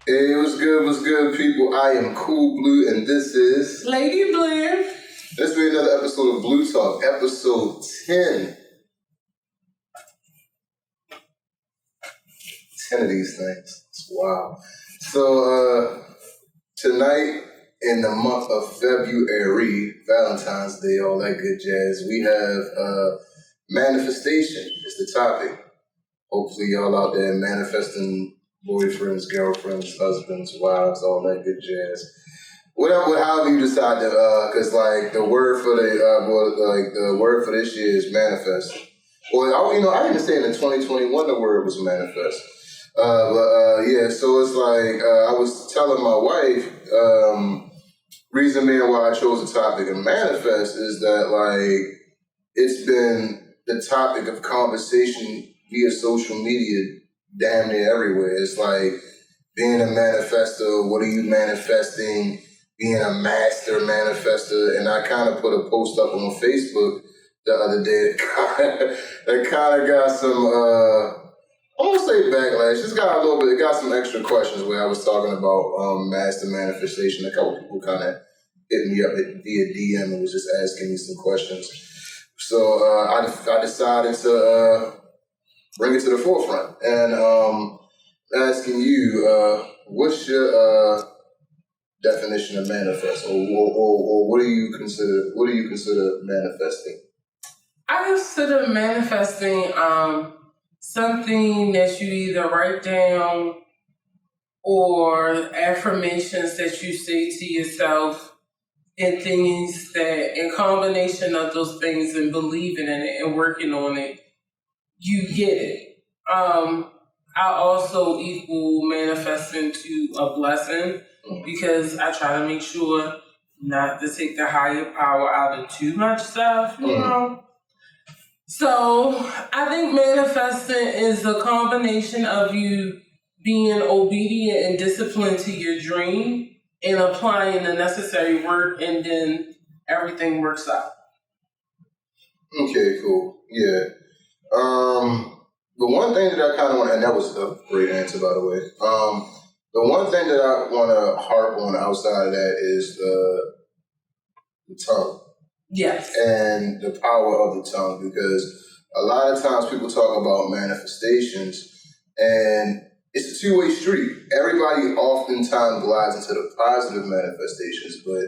Hey, what's good, people? I am Cool Blue, and this is Lady Blu. This will be another episode of Blue Talk, episode 10. 10 of these things. It's wild. So, tonight, in the month of February, Valentine's Day, all that good jazz, we have manifestation is the topic. Hopefully, y'all out there manifesting boyfriends, girlfriends, husbands, wives, all that good jazz. However you decide to, because like the word for the word for this year is manifest. Well, I didn't say in 2021 the word was manifest. Yeah, so it's like I was telling my wife, reason being why I chose the topic of manifest is that like it's been the topic of conversation via social media damn near everywhere. It's like being a manifester, what are you manifesting? Being a master manifester. And I kind of put a post up on Facebook the other day that kind of got some, I won't say backlash, it got some extra questions where I was talking about master manifestation. A couple people kind of hit me up via DM and was just asking me some questions. So I decided to bring it to the forefront and asking you, what's your definition of manifest, or what do you consider manifesting? I consider manifesting something that you either write down or affirmations that you say to yourself, and things that, in combination of those things and believing in it and working on it, you get it. I also equal manifesting to a blessing because I try to make sure not to take the higher power out of too much stuff, you know? So I think manifesting is a combination of you being obedient and disciplined to your dream and applying the necessary work, and then everything works out. Okay, cool. Yeah. The one thing that I kind of want, and that was a great answer, by the way. The one thing that I want to harp on outside of that is the tongue. Yes. And the power of the tongue, because a lot of times people talk about manifestations, and it's a two-way street. Everybody oftentimes glides into the positive manifestations, but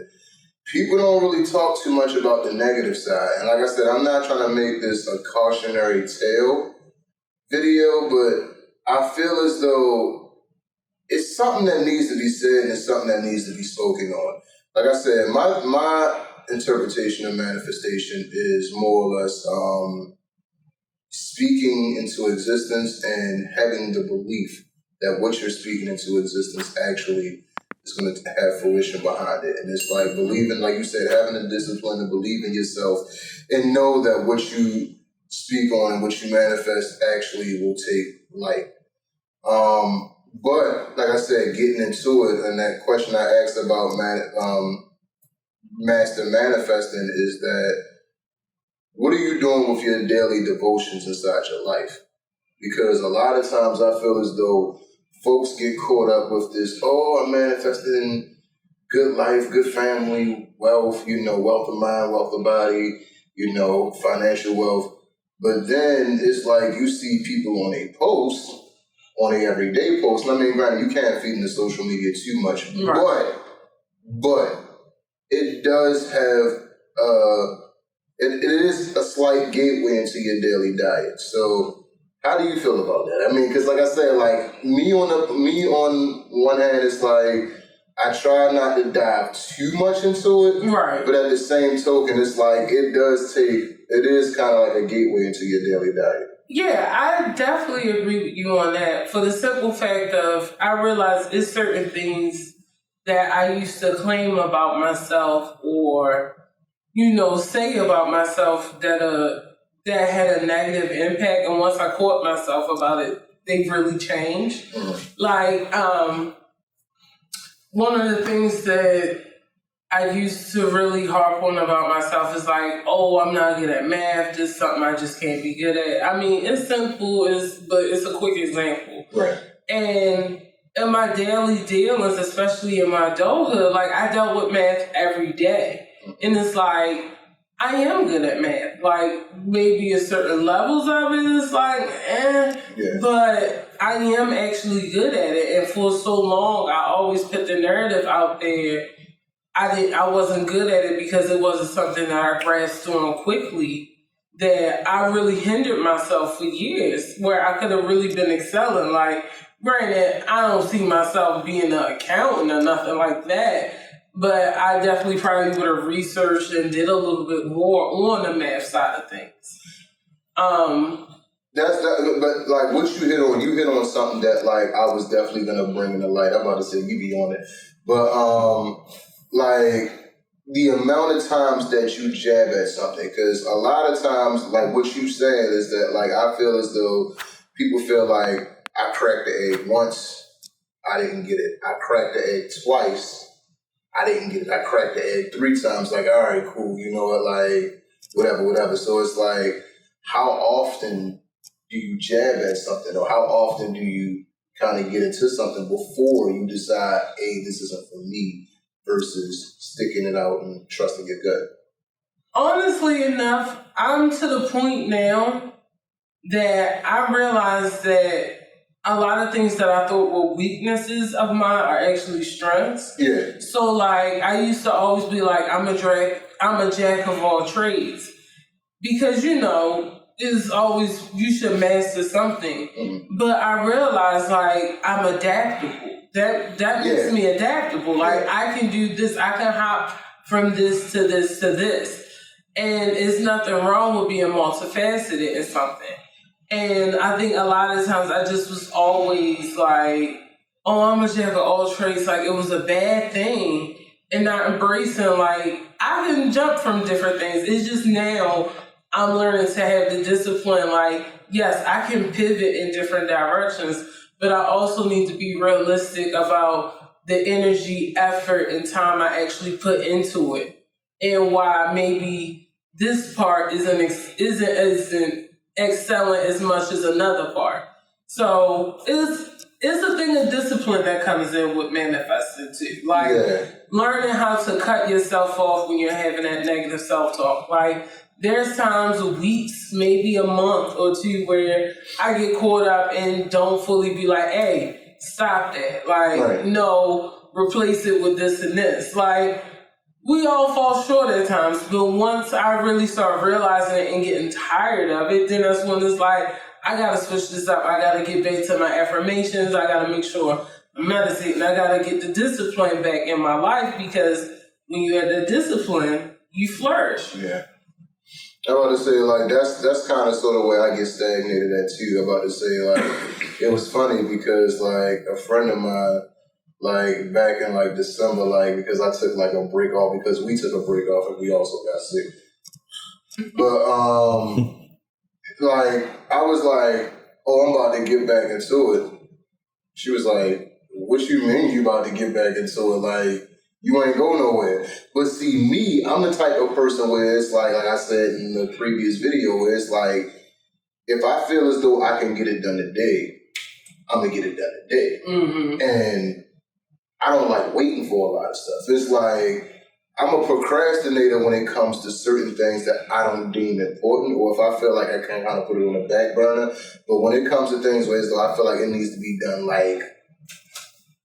people don't really talk too much about the negative side. And like I said, I'm not trying to make this a cautionary tale video, but I feel as though it's something that needs to be said and it's something that needs to be spoken on. Like I said, my interpretation of manifestation is more or less speaking into existence and having the belief that what you're speaking into existence actually is going to have fruition behind it. And it's like believing, like you said, having the discipline to believe in yourself and know that what you speak on and what you manifest actually will take light. But like I said, getting into it, and that question I asked about master manifesting is that what are you doing with your daily devotions inside your life? Because a lot of times I feel as though folks get caught up with this, I'm manifesting good life, good family, wealth, wealth of mind, wealth of body, financial wealth. But then it's like you see people on a post, on a everyday post. And I mean, granted, you can't feed into social media too much, right. but it does have, it is a slight gateway into your daily diet. So how do you feel about that? I mean, because like I said, like me on one hand, it's like I try not to dive too much into it, right? But at the same token, it's like it is kind of like a gateway into your daily diet. Yeah, I definitely agree with you on that. For the simple fact of, I realize it's certain things that I used to claim about myself or, say about myself that had a negative impact. And once I caught myself about it, they've really changed. Like, one of the things that I used to really harp on about myself is like, I'm not good at math. This is something I just can't be good at. I mean, it's simple, but it's a quick example. Right. And in my daily dealings, especially in my adulthood, like I dealt with math every day. And it's like, I am good at math. Like maybe at certain levels of it, it's like, but I am actually good at it. And for so long, I always put the narrative out there. I wasn't good at it because it wasn't something that I grasped on quickly, that I really hindered myself for years, where I could have really been excelling. Like, granted, I don't see myself being an accountant or nothing like that, but I definitely probably would have researched and did a little bit more on the math side of things. That's that, but like what you hit on something that like I was definitely gonna bring in the light. I'm about to say you be on it, but like the amount of times that you jab at something, because a lot of times, like what you saying is that like I feel as though people feel like I cracked the egg once, I didn't get it. I cracked the egg twice, I didn't get it. I cracked the egg 3 times, like all right, cool, you know what, like whatever. So it's like, how often do you jab at something, or how often do you kind of get into something before you decide, hey, this isn't for me, versus sticking it out and trusting your gut? Honestly enough, I'm to the point now that I realize that a lot of things that I thought were weaknesses of mine are actually strengths. Yeah. So like I used to always be like, I'm a jack of all trades. Because it's always, you should master something. Mm-hmm. But I realized like I'm adaptable. That makes me adaptable. Like I can do this, I can hop from this to this to this. And it's nothing wrong with being multifaceted in something. And I think a lot of times I just was always like, oh, I'm a jack of all trades. Like it was a bad thing. And not embracing like, I can jump from different things. It's just now I'm learning to have the discipline. Like, yes, I can pivot in different directions, but I also need to be realistic about the energy, effort, and time I actually put into it, and why maybe this part isn't excelling as much as another part. So it's a thing of discipline that comes in with manifesting too. Like learning how to cut yourself off when you're having that negative self-talk. Like there's times, weeks, maybe a month or 2 where I get caught up and don't fully be like, hey, stop that. Like, no, replace it with this and this. Like, we all fall short at times, but once I really start realizing it and getting tired of it, then that's when it's like, I gotta switch this up. I gotta get back to my affirmations. I gotta make sure I'm meditating. I gotta get the discipline back in my life, because when you have the discipline, you flourish. Yeah. I'm about to say, like, that's kind of sort of where I get stagnated at, too. I'm about to say, like, it was funny because, like, a friend of mine, like, back in, like, December, like, because I took, like, a break off, because we took a break off and we also got sick. But, like, I was like, oh, I'm about to get back into it. She was like, what you mean you about to get back into it? Like, you ain't go nowhere. But see, me, I'm the type of person where it's like I said in the previous video, where it's like, if I feel as though I can get it done today, I'm going to get it done today. Mm-hmm. And I don't like waiting for a lot of stuff. It's like, I'm a procrastinator when it comes to certain things that I don't deem important, or if I feel like I can kind of put it on the back burner. But when it comes to things where it's like, I feel like it needs to be done like...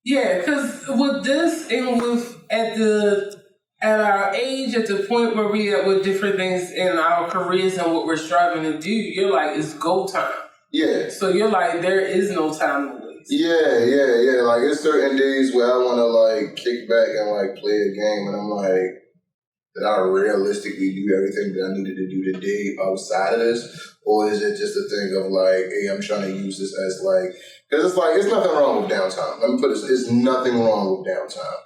Yeah, because with this and with at our age, at the point where we are with different things in our careers and what we're striving to do, you're like, it's go time. Yeah. So you're like, there is no time to waste. Yeah. Like, there's certain days where I want to, like, kick back and, like, play a game, and I'm like, did I realistically do everything that I needed to do today outside of this? Or is it just a thing of, like, hey, I'm trying to use this as, like... Because it's like, it's nothing wrong with downtime. Let me put this, it's nothing wrong with downtime.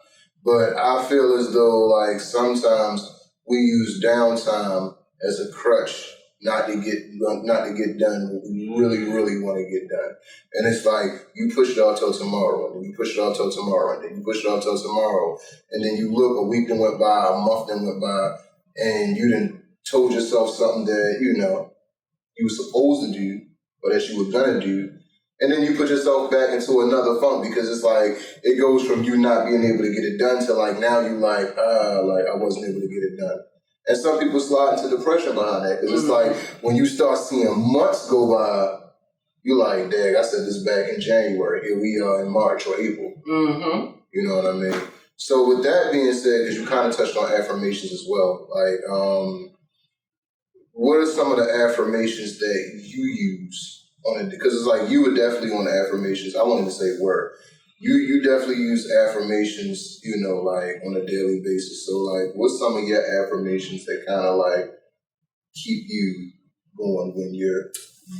But I feel as though, like, sometimes we use downtime as a crutch not to get done what we really, really want to get done. And it's like, you push it off till tomorrow, and then you push it off till tomorrow, and then you push it off till tomorrow. And then you look, a week then went by, a month then went by, and you done told yourself something that, you know, you were supposed to do, or that you were gonna do, And then you put yourself back into another funk because it's like, it goes from you not being able to get it done to like, now you like I wasn't able to get it done. And some people slide into depression behind that because it's like, when you start seeing months go by, you like, dang, I said this back in January. Here we are in March or April. Mm-hmm. You know what I mean? So with that being said, because you kind of touched on affirmations as well, like, what are some of the affirmations that you use on it? Because it's like, you were definitely on the affirmations. I wanted to say word. You definitely use affirmations, you know, like on a daily basis. So like, what's some of your affirmations that kind of like keep you going when you're...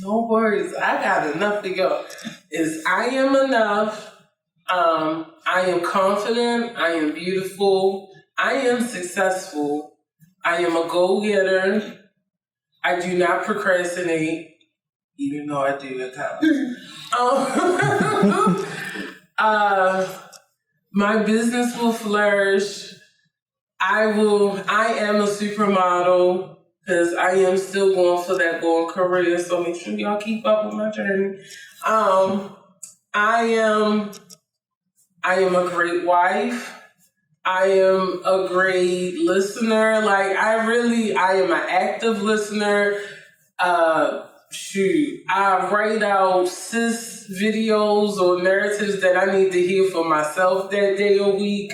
No worries. I got enough to go. Is I am enough. I am confident. I am beautiful. I am successful. I am a go-getter. I do not procrastinate, even though I do at times. My business will flourish. I am a supermodel because I am still going for that gold career. So make sure y'all keep up with my journey. I am a great wife. I am a great listener. Like, I am an active listener. I write out videos or narratives that I need to hear for myself that day or week.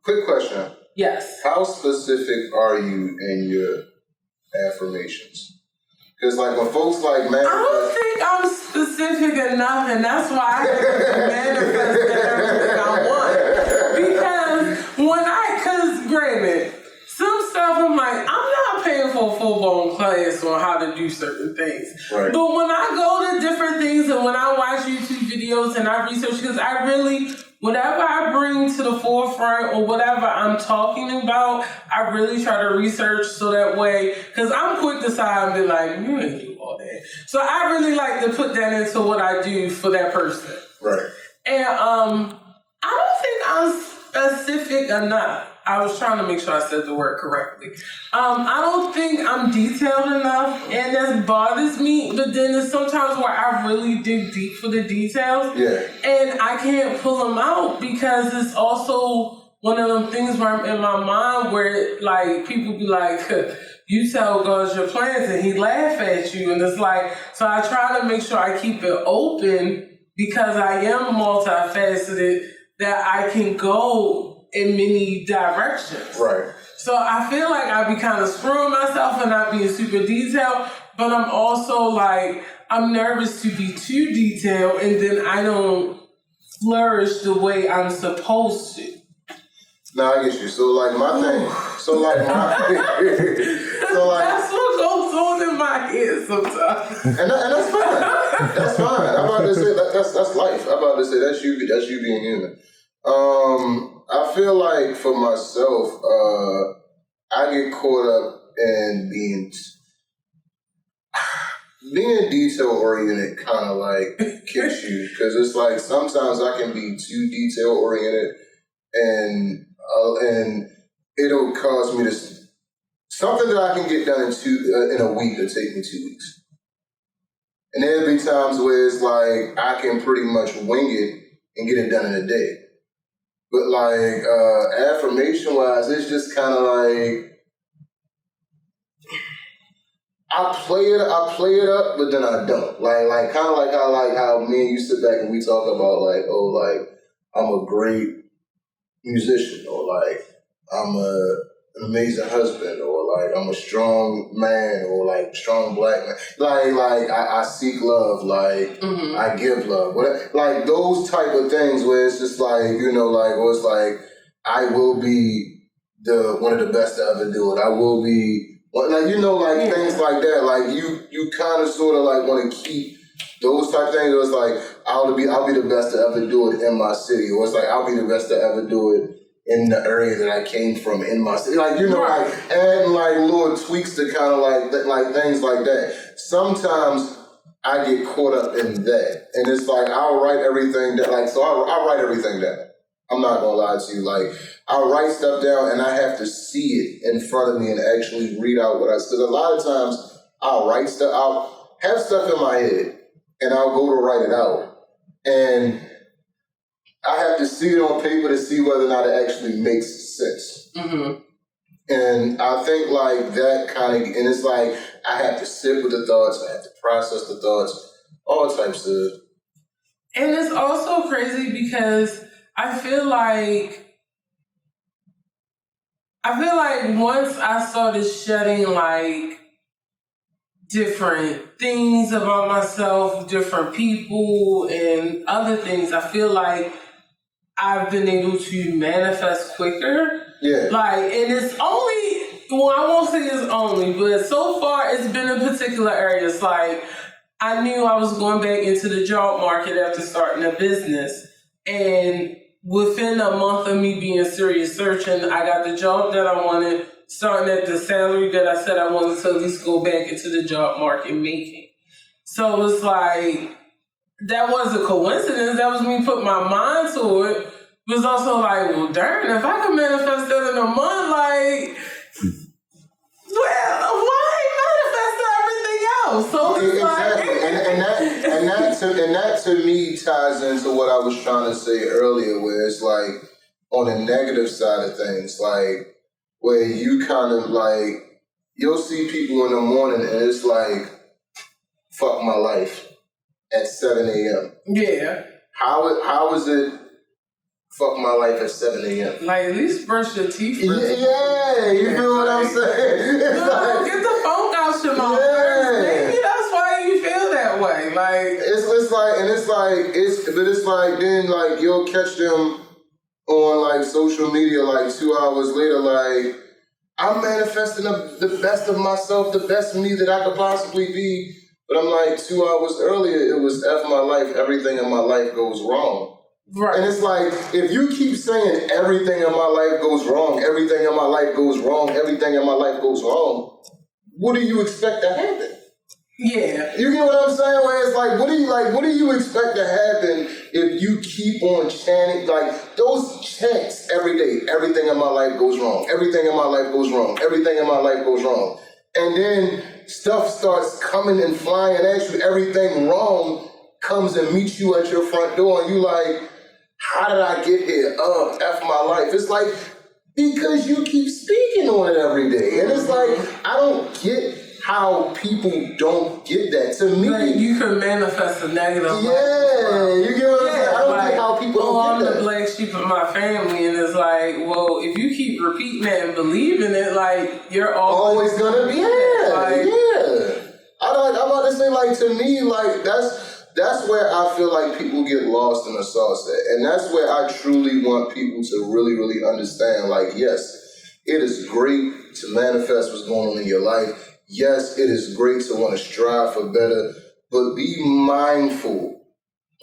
Quick question. Yes. How specific are you in your affirmations? Because like when folks like manifest... I don't think I'm specific enough, and that's why I can manifest everything I want. Because granted, some stuff I'm like, I'm not paying for a full-blown class on how to do certain things. Right. But when I go to different things and when I watch YouTube videos and I research, because I really, whatever I bring to the forefront or whatever I'm talking about, I really try to research so that way, because I'm quick to side and be like, you ain't do all that. So I really like to put that into what I do for that person. Right. And I don't think I'm specific enough. I was trying to make sure I said the word correctly. I don't think I'm detailed enough, and that bothers me. But then there's sometimes where I really dig deep for the details, and I can't pull them out because it's also one of them things where I'm in my mind where like people be like, you tell God your plans, and He laugh at you, and it's like, so I try to make sure I keep it open because I am multifaceted that I can go in many directions. Right. So I feel like I be kind of screwing myself and not being super detailed, but I'm also like, I'm nervous to be too detailed and then I don't flourish the way I'm supposed to. No, I get you. So like my thing, so like that's what goes on in my head sometimes. And that's fine. That's fine. I'm about to say that's life. I'm about to say that's you being human. I feel like for myself, I get caught up in being detail oriented kind of like kicks you, because it's like sometimes I can be too detail oriented and it'll cause me to something that I can get done in a week will take me 2 weeks. And there'll be times where it's like I can pretty much wing it and get it done in a day. But like affirmation wise, it's just kind of like I play it up, but then I don't. Like kind of like how me and you sit back and we talk about like, oh, like I'm a great musician, or like I'm an amazing husband, or like I'm a strong man, or like strong black man. Like I seek love, like I give love, whatever. Like those type of things where it's just like, you know, like, or it's like I will be one of the best to ever do it. I will be like, you know, like things like that. Like you kind of sort of like want to keep those type of things. Or it's like I'll be the best to ever do it in my city, or it's like I'll be the best to ever do it in the area that I came from in my city. Like, you know, like adding like little tweaks to kind of like things like that. Sometimes I get caught up in that, and it's like I'll write everything down. Like, so I'll write everything down. I'm not gonna lie to you. Like, I'll write stuff down, and I have to see it in front of me and actually read out what I. Because a lot of times I'll write stuff. I'll have stuff in my head, and I'll go to write it out. And I have to see it on paper to see whether or not it actually makes sense. Mm-hmm. And I think like that kind of, and it's like I have to sit with the thoughts, I have to process the thoughts, all types of. And it's also crazy because I feel like once I started shedding like different things about myself, different people, and other things, I feel like I've been able to manifest quicker. Yeah. Like, and it's only, well, I won't say it's only, but so far it's been in particular areas. Like, I knew I was going back into the job market after starting a business. And within a month of me being serious searching, I got the job that I wanted, starting at the salary that I said I wanted to at least go back into the job market making. So it's like, that wasn't a coincidence. That was me putting my mind to it. It was also like, well, darn, if I could manifest that in a month, like, well, why manifest everything else? So it's exactly. And that to me ties into what I was trying to say earlier, where it's like on the negative side of things, like where you kind of like, you'll see people in the morning and it's like, fuck my life at 7 a.m. Yeah. How is it fuck my life at 7 a.m.? Like, at least brush your teeth first. Yeah, you feel what I'm saying? It's no, get the phone out your mouth first. Maybe that's why you feel that way. Like, it's like then like you'll catch them on like social media like 2 hours later, like I'm manifesting the best of myself, the best me that I could possibly be. But I'm like 2 hours earlier, it was F my life, everything in my life goes wrong. right. And it's like, if you keep saying everything in my life goes wrong, everything in my life goes wrong, everything in my life goes wrong, what do you expect to happen? Yeah. You get what I'm saying? Where it's like, what do you expect to happen if you keep on chanting, like those chants every day, everything in my life goes wrong, everything in my life goes wrong, everything in my life goes wrong. And then stuff starts coming and flying at you, everything wrong comes and meets you at your front door, and you like, how did I get here? F my life. It's like, because you keep speaking on it every day. And it's like, I don't get how people don't get that. To me, like you can manifest a negative. Yeah, you get what I'm saying? I don't get how people don't get that. I'm the black sheep of my family, and it's like, well, if you keep repeating that and believing it, like you're always gonna be I'm about to say, like, to me, like that's where I feel like people get lost in the sauce at. And that's where I truly want people to really, really understand, like, yes, it is great to manifest what's going on in your life. Yes, it is great to want to strive for better, but be mindful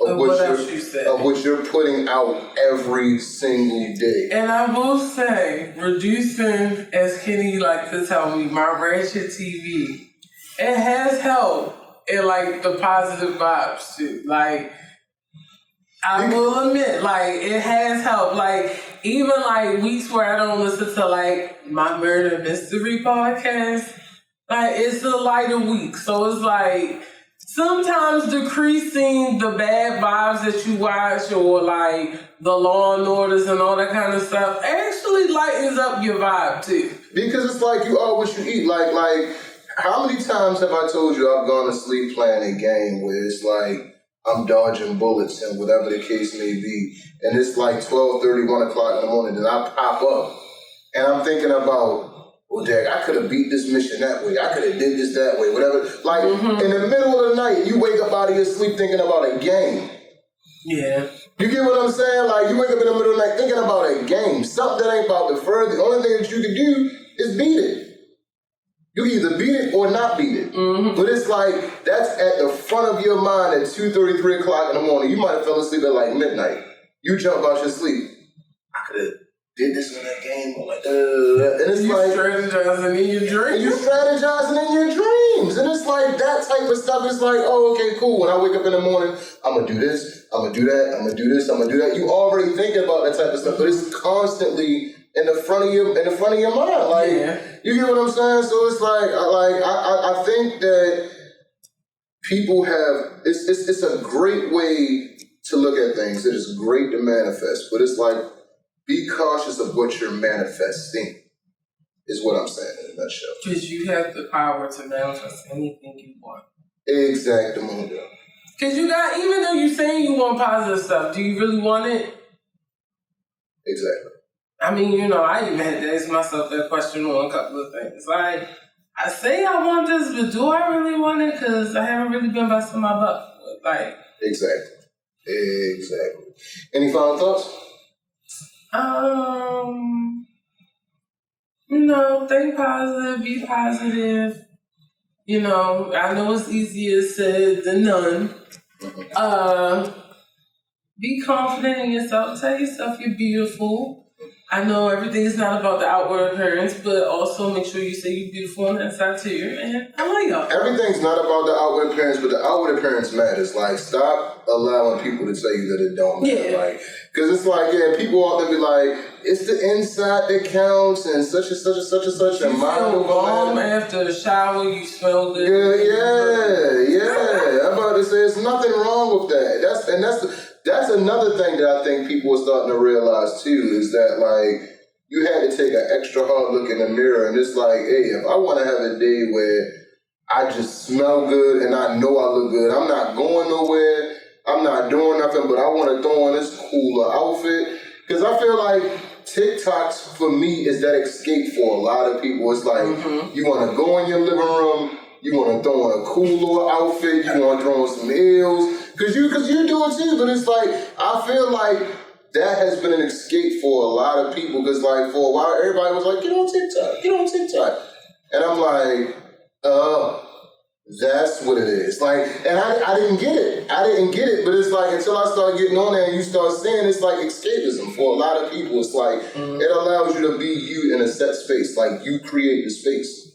of what you're putting out every single day. And I will say, reducing, as Kenny like to tell me, my ratchet TV, it has helped in like the positive vibes too. Like, I will admit, like, it has helped. Like, even like weeks where I don't listen to like my murder mystery podcast, like it's a lighter week. So it's like sometimes decreasing the bad vibes that you watch or like the Law and Orders and all that kind of stuff actually lightens up your vibe too. Because it's like you are what you eat. Like how many times have I told you I've gone to sleep playing a game where it's like I'm dodging bullets and whatever the case may be, and it's like 12:30, 1 o'clock in the morning, then I pop up and I'm thinking about, well, dang, I could have beat this mission that way. I could have did this that way, whatever. Like, in the middle of the night, you wake up out of your sleep thinking about a game. Yeah. You get what I'm saying? Like, you wake up in the middle of the night thinking about a game. Something that ain't about the fur. The only thing that you can do is beat it. You either beat it or not beat it. But it's like, that's at the front of your mind at 2:30, 3 o'clock in the morning. You might have fell asleep at like midnight. You jump out your sleep. I could have did this in that game, or like, and it's like strategizing in your dreams. You strategizing in your dreams, and it's like that type of stuff. It's like, oh, okay, cool. When I wake up in the morning, I'm gonna do this, I'm gonna do that, I'm gonna do this, I'm gonna do that. You already thinking about that type of stuff, but it's constantly in the front of your mind. Like, you get what I'm saying? So it's like I think that people have, it's a great way to look at things. It is great to manifest, but it's like, be cautious of what you're manifesting, is what I'm saying in a nutshell. Because you have the power to manifest anything you want. Exactly. Because you got, even though you're saying you want positive stuff, do you really want it? Exactly. I mean, you know, I even had to ask myself that question on a couple of things. Like, I say I want this, but do I really want it? Because I haven't really been busting my butt. Like, exactly. Any final thoughts? You know, think positive, be positive. You know, I know it's easier said than done. Be confident in yourself. Tell yourself you're beautiful. I know everything is not about the outward appearance, but also make sure you say you're beautiful on the inside too. And I love y'all. Everything's not about the outward appearance, but the outward appearance matters. Like, stop allowing people to tell you that it don't matter. Yeah. Like, because it's like, people out there be like, it's the inside that counts, and such and such and such and such. You feel warm after the shower, you smell good. Yeah. I'm about to say, there's nothing wrong with that. That's another thing that I think people are starting to realize too, is that like, you had to take an extra hard look in the mirror, and it's like, hey, if I want to have a day where I just smell good and I know I look good, I'm not going nowhere, I'm not doing nothing, but I want to throw on this cooler outfit. Because I feel like TikToks, for me, is that escape for a lot of people. It's like, you want to go in your living room, you want to throw on a cool little outfit, you want to throw on some heels, because you do it too, but it's like, I feel like that has been an escape for a lot of people, because like for a while, everybody was like, get on TikTok. And I'm like, that's what it is. Like, and I didn't get it, but it's like, until I started getting on there and you start seeing, it's like escapism for a lot of people. It's like, it allows you to be you in a set space, like you create the space.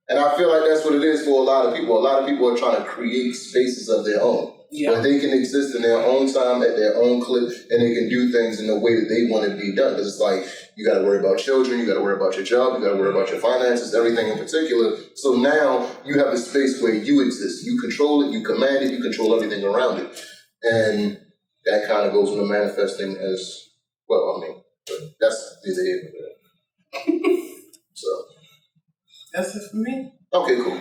And I feel like that's what it is for a lot of people. A lot of people are trying to create spaces of their own. Yeah. Where they can exist in their own time, at their own clip, and they can do things in the way that they want to be done. Because it's like, you got to worry about children, you got to worry about your job, you got to worry about your finances, everything in particular. So now you have a space where you exist. You control it, you command it, you control everything around it. And that kind of goes into manifesting as well. I mean, but that's neither here nor there. So. That's it for me. Okay, cool.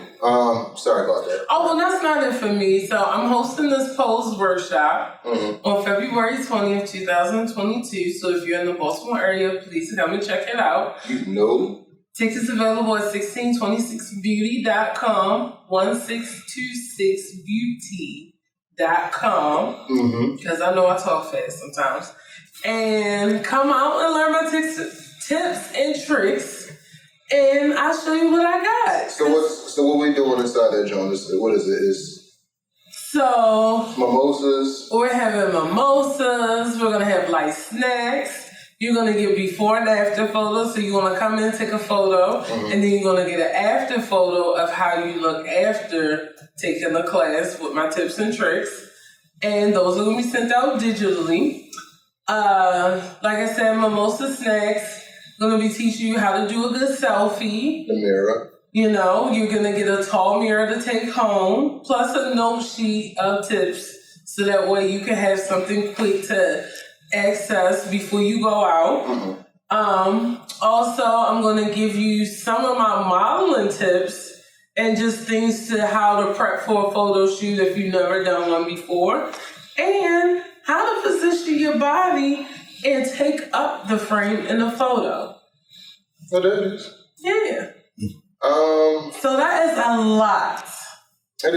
Sorry about that. Oh, well, that's not it for me. So I'm hosting this pose workshop on February 20th, 2022. So if you're in the Baltimore area, please come and check it out. You know. Tickets available at 1626beauty.com, 1626beauty.com. Because I know I talk fast sometimes. And come out and learn my tips and tricks. And I'll show you what I got. So what we doing inside that joint? What is it? So mimosas. We're having mimosas. We're gonna have light snacks. You're gonna get before and after photos. So you're gonna come in and take a photo, and then you're gonna get an after photo of how you look after taking the class with my tips and tricks. And those are gonna be sent out digitally. Like I said, mimosa snacks. Going to be teaching you how to do a good selfie. The mirror. You know, you're going to get a tall mirror to take home, plus a note sheet of tips, so that way you can have something quick to access before you go out. Also, I'm going to give you some of my modeling tips and just things to how to prep for a photo shoot if you've never done one before, and how to position your body and take up the frame in the photo. Oh, that is. Yeah. So that is a lot. It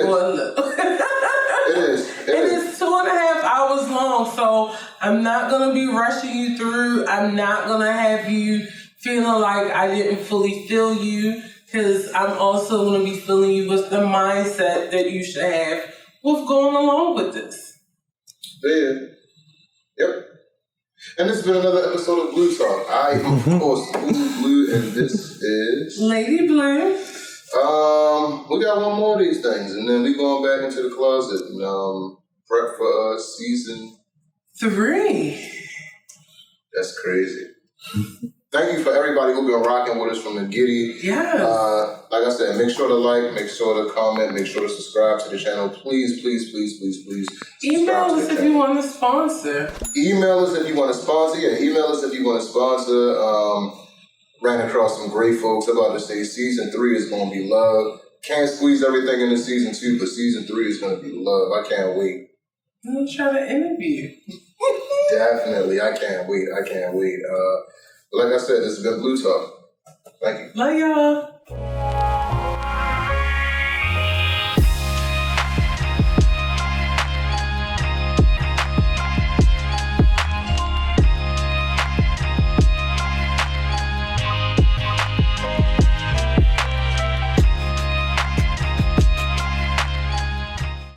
is. It is 2.5 hours long, so I'm not going to be rushing you through. I'm not going to have you feeling like I didn't fully feel you, because I'm also going to be filling you with the mindset that you should have with going along with this. Yeah. Yep. And this has been another episode of Blue Talk. I am, of course, Blue, and this is Lady Blu. We got one more of these things, and then we going back into the closet and prep for season 3. That's crazy. Thank you for everybody who's been rocking with us from the giddy. Yes. Like I said, make sure to like, make sure to comment, make sure to subscribe to the channel. Please, please, please, please, please. Email us if you want to sponsor. Email us if you want to sponsor. Yeah, email us if you want to sponsor. Ran across some great folks. I'm about to say season 3 is going to be love. Can't squeeze everything into season 2, but season 3 is going to be love. I can't wait. I'm trying to interview. Definitely. I can't wait. But like I said, this has been Blue Talk. Thank you. Love y'all.